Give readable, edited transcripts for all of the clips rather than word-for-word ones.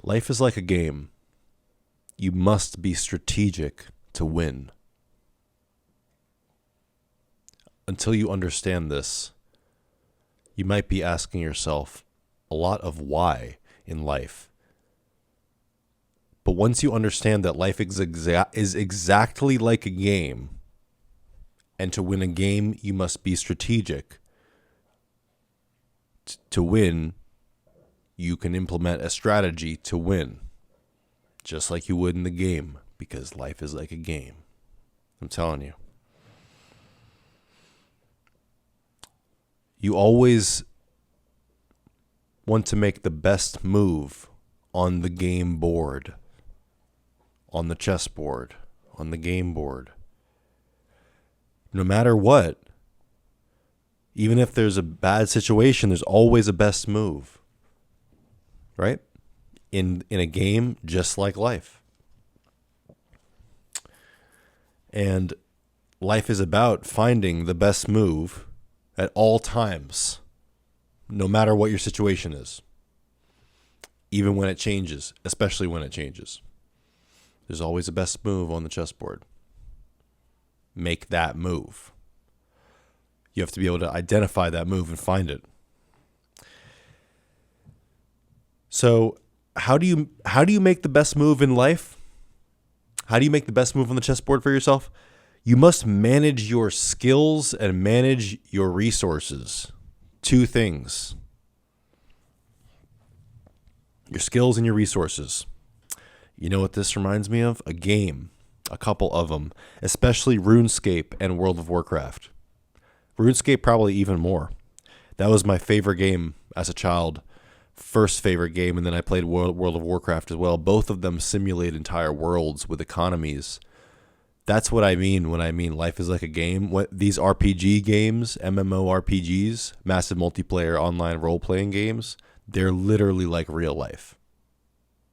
Life is like a game. You must be strategic to win. Until you understand this, you might be asking yourself a lot of why in life. But once you understand that life is exactly like a game, and to win a game, you must be strategic. To win, you can implement a strategy to win, just like you would in the game, because life is like a game. I'm telling you. You always want to make the best move on the game board, on the chessboard, on the game board. No matter what, even if there's a bad situation, there's always a best move, right? In a game, just like life. And life is about finding the best move at all times, no matter what your situation is. Even when it changes, especially when it changes. There's always a best move on the chessboard. Make that move. You have to be able to identify that move and find it. So, how do you make the best move in life? How do you make the best move on the chessboard for yourself? You must manage your skills and manage your resources. Two things. Your skills and your resources. You know what this reminds me of? A game. A couple of them. Especially RuneScape and World of Warcraft. RuneScape probably even more. That was my favorite game as a child. First favorite game, and then I played World of Warcraft as well. Both of them simulate entire worlds with economies. That's what I mean when I mean life is like a game. What these RPG games, MMORPGs, massive multiplayer online role-playing games, they're literally like real life.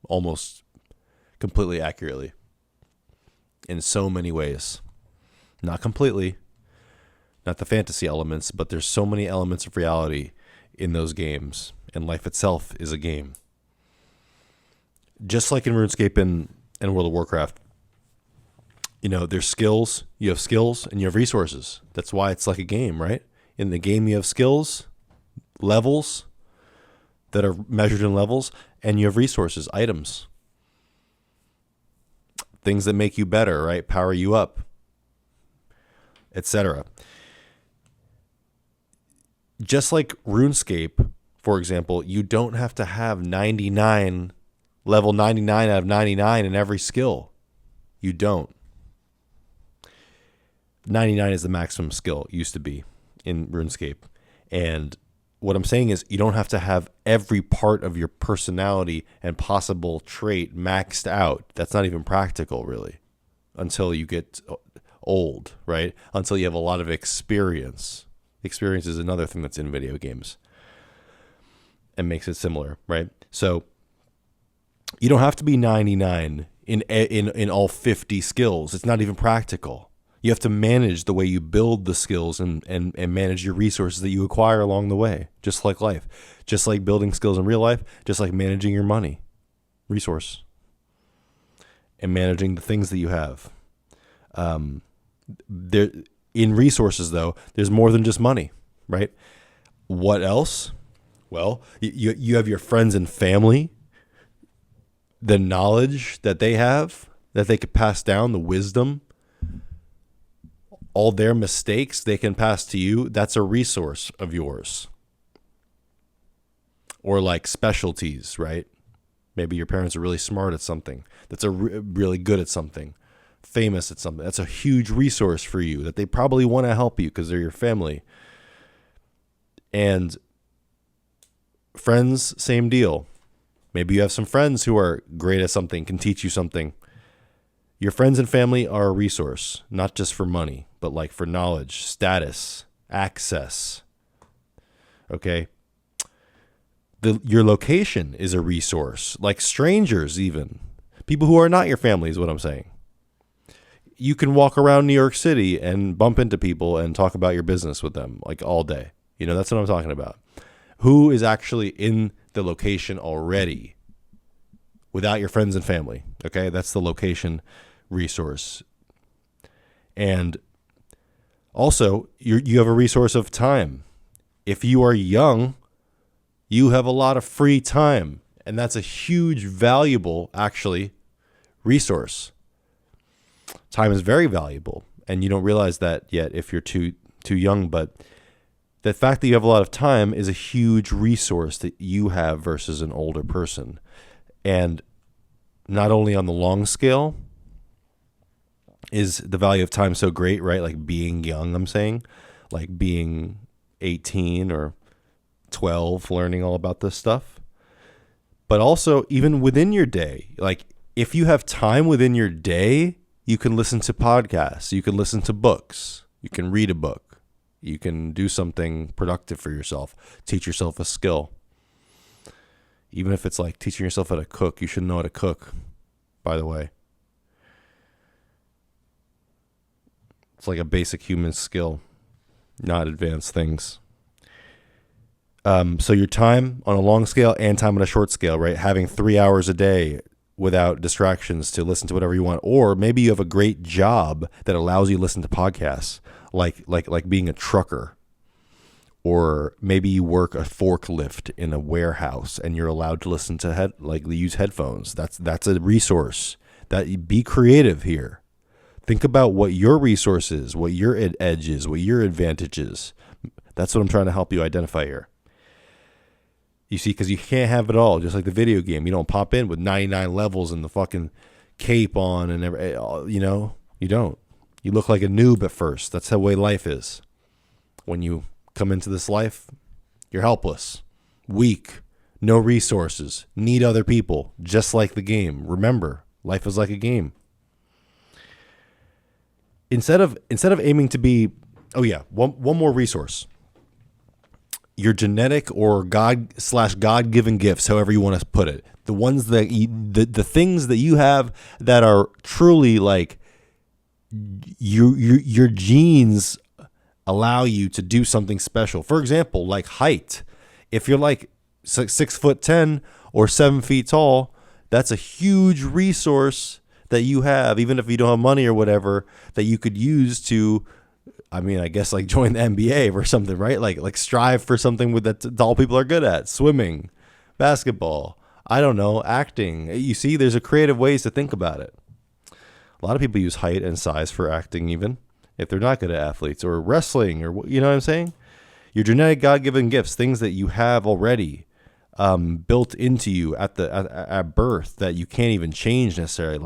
Almost completely accurately. In so many ways. Not completely. Not the fantasy elements, but there's so many elements of reality in those games. And life itself is a game. Just like in RuneScape and World of Warcraft. You know, there's skills, you have skills, and you have resources. That's why it's like a game, right? In the game, you have skills, levels that are measured in levels, and you have resources, items. Things that make you better, right? Power you up, etc. Just like RuneScape, for example, you don't have to have level 99 out of 99 in every skill. You don't. 99 is the maximum skill, it used to be in RuneScape. And what I'm saying is you don't have to have every part of your personality and possible trait maxed out. That's not even practical, really, until you get old, right? Until you have a lot of experience. Experience is another thing that's in video games and makes it similar, right? So you don't have to be 99 in all 50 skills. It's not even practical. You have to manage the way you build the skills and manage your resources that you acquire along the way, just like life. Just like building skills in real life, just like managing your money, resource, and managing the things that you have. There, in resources, though, there's more than just money, right? What else? Well, you have your friends and family, the knowledge that they have, that they could pass down, the wisdom, all their mistakes they can pass to you. That's a resource of yours. Or like specialties, right? Maybe your parents are really smart at something. That's really good at something. Famous at something. That's a huge resource for you that they probably want to help you because they're your family. And friends, same deal. Maybe you have some friends who are great at something, can teach you something. Your friends and family are a resource, not just for money, but like for knowledge, status, access. Okay? Your location is a resource, like strangers even. People who are not your family is what I'm saying. You can walk around New York City and bump into people and talk about your business with them like all day. You know, that's what I'm talking about. Who is actually in the location already? without your friends and family. Okay, that's the location resource. And also, you have a resource of time. If you are young, you have a lot of free time, and that's a huge, valuable, actually, resource. Time is very valuable, and you don't realize that yet if you're too young, but the fact that you have a lot of time is a huge resource that you have versus an older person. And not only on the long scale is the value of time so great, right? Like being young, I'm saying, like being 18 or 12, learning all about this stuff. But also even within your day, like if you have time within your day, you can listen to podcasts, you can listen to books, you can read a book, you can do something productive for yourself, teach yourself a skill. Even if it's like teaching yourself how to cook, you should know how to cook, by the way. It's like a basic human skill, not advanced things. So your time on a long scale and time on a short scale, right? Having 3 hours a day without distractions to listen to whatever you want. Or maybe you have a great job that allows you to listen to podcasts, like being a trucker. Or maybe you work a forklift in a warehouse and you're allowed to listen to use headphones. That's a resource. Be creative here. Think about what your resource is, what your edge is, what your advantage is. That's what I'm trying to help you identify here. You see, because you can't have it all, just like the video game. You don't pop in with 99 levels and the fucking cape on and you don't. You look like a noob at first. That's the way life is. When you come into this life, you're helpless, weak, no resources, need other people, just like the game. Remember, life is like a game. Instead of aiming to be, one more resource. Your genetic or God-given gifts, however you want to put it. The ones that the things that you have that are truly like your genes allow you to do something special. For example, like height. If you're like 6'10" or 7 feet tall, that's a huge resource that you have, even if you don't have money or whatever, that you could use to, I guess like join the NBA or something, right? Like strive for something that all people are good at. Swimming, basketball, I don't know, acting. You see, there's a creative ways to think about it. A lot of people use height and size for acting even, if they're not good at athletes, or wrestling, or you know what I'm saying? Your genetic God-given gifts, things that you have already built into you at birth that you can't even change necessarily,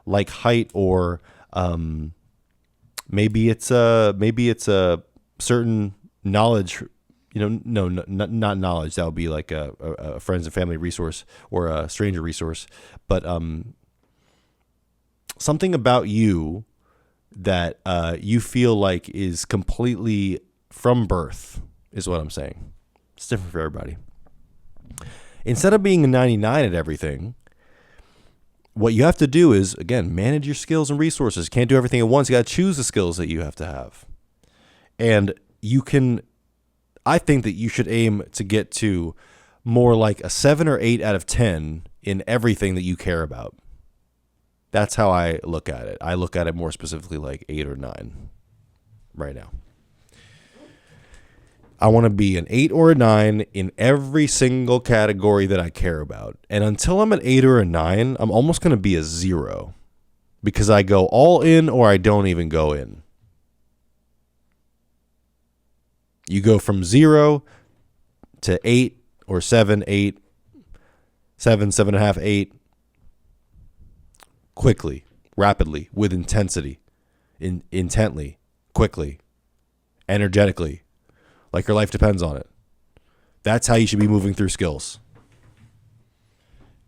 like height, or maybe it's a certain knowledge. Not knowledge. That would be like a friends and family resource or a stranger resource, but something about you that you feel like is completely from birth is what I'm saying. It's different for everybody. Instead of being a 99 at everything, what you have to do is, again, manage your skills and resources. Can't do everything at once. You got to choose the skills that you have to have. And I think that you should aim to get to more like a 7 or 8 out of 10 in everything that you care about. That's how I look at it. I look at it more specifically like 8 or 9 right now. I want to be an 8 or a 9 in every single category that I care about. And until I'm an 8 or a 9, I'm almost going to be a 0 because I go all in or I don't even go in. You go from 0 to 8 or 7, 8, 7, 7.5, 8. Quickly, rapidly, with intensity, intently, quickly, energetically, like your life depends on it. That's how you should be moving through skills.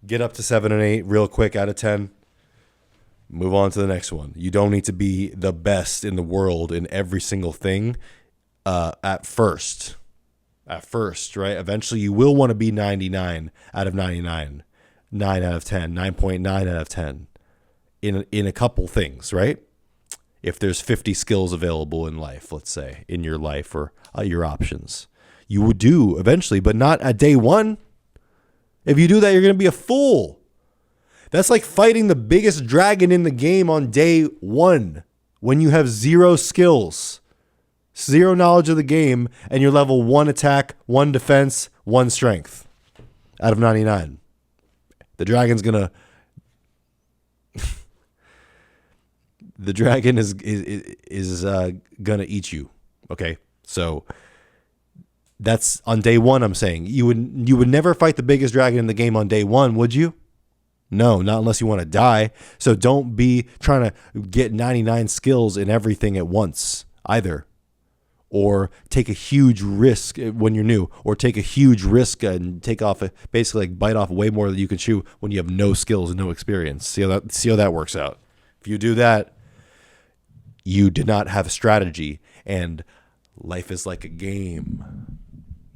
Get up to 7 and 8 real quick out of 10. Move on to the next one. You don't need to be the best in the world in every single thing at first. At first, right? Eventually, you will want to be 99 out of 99, 9 out of 10, 9.9 out of 10. In a couple things, right? If there's 50 skills available in life, let's say, in your life or your options, you would do eventually, but not at day one. If you do that, you're going to be a fool. That's like fighting the biggest dragon in the game on day 1 when you have 0 skills, 0 knowledge of the game, and you're level 1 attack, 1 defense, 1 strength out of 99. The dragon's gonna. The dragon is gonna eat you. Okay, so that's on day 1. I'm saying you would never fight the biggest dragon in the game on day 1, would you? No, not unless you want to die. So don't be trying to get 99 skills in everything at once either. Or take a huge risk when you're new. Or take a huge risk and take off, basically like bite off way more than you can chew when you have no skills and no experience. See how that works out. If you do that, you did not have a strategy. And life is like a game.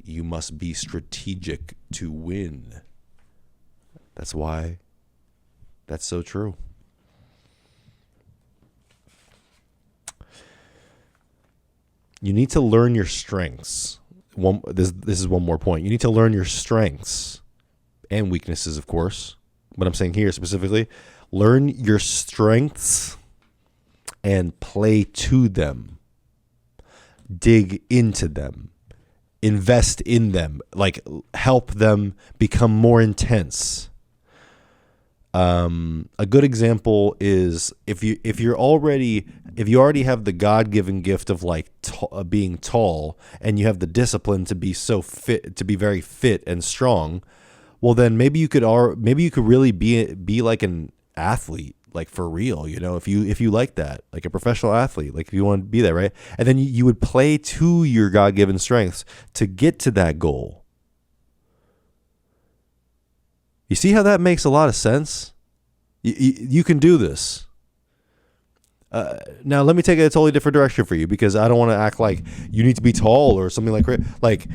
You must be strategic to win. That's why that's so true. You need to learn your strengths. This is one more point. You need to learn your strengths and weaknesses, of course. But I'm saying here specifically, learn your strengths and play to them. Dig into them. Invest in them. Like help them become more intense. A good example is if you already have the God-given gift of like being tall, and you have the discipline to be very fit and strong, well then maybe you could really be like an athlete, like for real, if you like that, like a professional athlete, like if you want to be that, right? And then you would play to your God-given strengths to get to that goal. You see how that makes a lot of sense? You can do this. Now, let me take it a totally different direction for you, because I don't want to act like you need to be tall or something like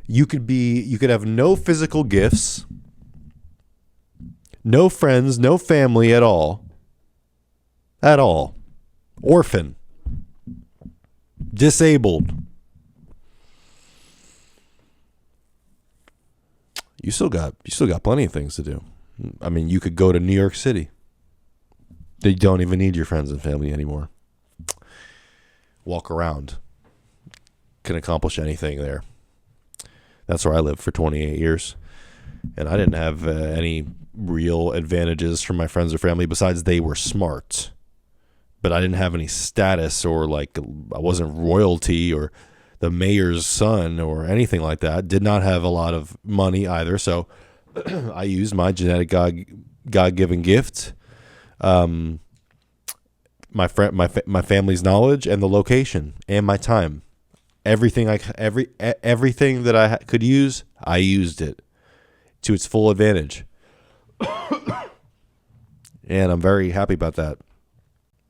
you could have no physical gifts, no friends, no family at all, orphan, disabled. You still got plenty of things to do. I mean, you could go to New York City. They don't even need your friends and family anymore. Walk around. Can accomplish anything there. That's where I lived for 28 years. And I didn't have any real advantages from my friends or family besides they were smart. But I didn't have any status, or like I wasn't royalty or the mayor's son or anything like that. Did not have a lot of money either, so I used my genetic God-given gift, my family's knowledge, and the location, and my time. Everything that I could use, I used it to its full advantage, and I'm very happy about that.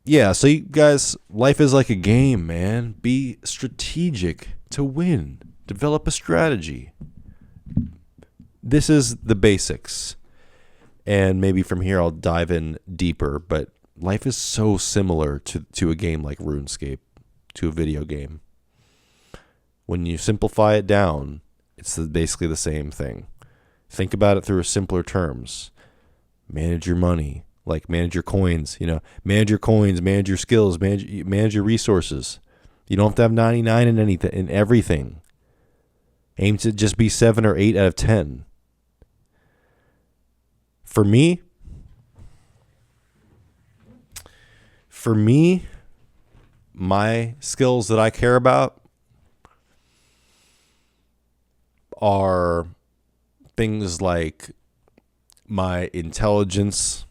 Yeah, so you guys, life is like a game, man. Be strategic to win. Develop a strategy. This is the basics. And maybe from here I'll dive in deeper, but life is so similar to a game like RuneScape, to a video game. When you simplify it down, it's basically the same thing. Think about it through simpler terms. Manage your money. Like manage your coins, manage your coins, manage your skills, manage your resources. You don't have to have 99 in everything. Aim to just be 7 or 8 out of 10. For me, my skills that I care about are things like my intelligence,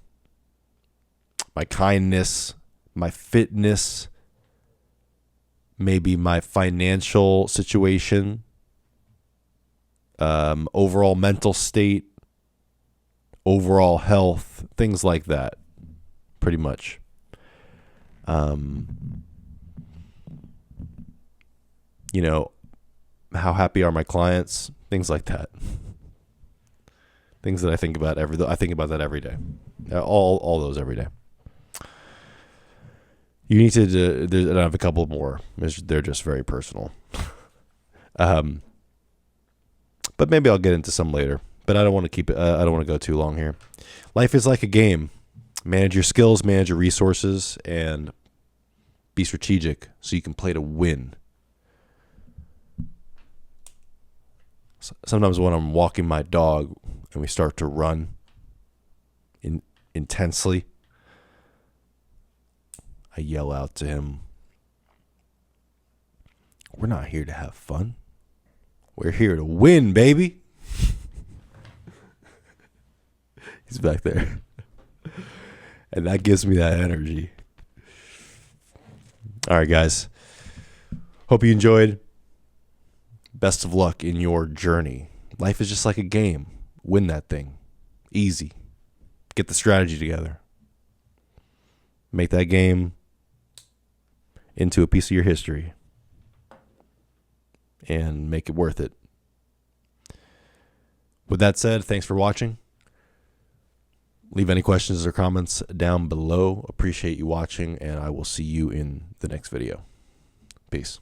my kindness, my fitness, maybe my financial situation, overall mental state, overall health, things like that, pretty much. How happy are my clients? Things like that. Things that I think about I think about that every day. All those every day. You need to. I have a couple more. They're just very personal. But maybe I'll get into some later. but I don't want to keep it. I don't want to go too long here. Life is like a game. Manage your skills, manage your resources, and be strategic so you can play to win. Sometimes when I'm walking my dog and we start to run intensely, I yell out to him, "We're not here to have fun. We're here to win, baby." He's back there. And that gives me that energy. All right, guys. Hope you enjoyed. Best of luck in your journey. Life is just like a game. Win that thing. Easy. Get the strategy together. Make that game into a piece of your history. And make it worth it. With that said, thanks for watching. Leave any questions or comments down below. Appreciate you watching, and I will see you in the next video. Peace.